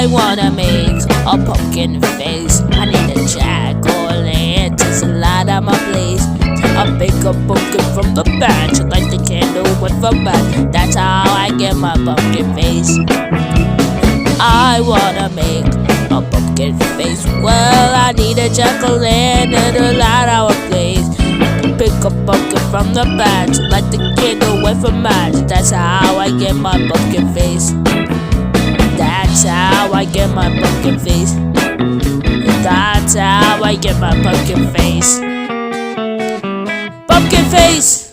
I wanna make a pumpkin face. I need a jack-o'-lanterns to light up my place. I bake a pumpkin from the batch, like the candle went from back. That's how I get my pumpkin face. I wanna make a pumpkin face. Well, I need a jack-o'-lantern to light our place. Pick a pumpkin from the batch, like the candle went from match. That's how I get my pumpkin face. That's how I get my pumpkin face. That's how I get my pumpkin face. Pumpkin face!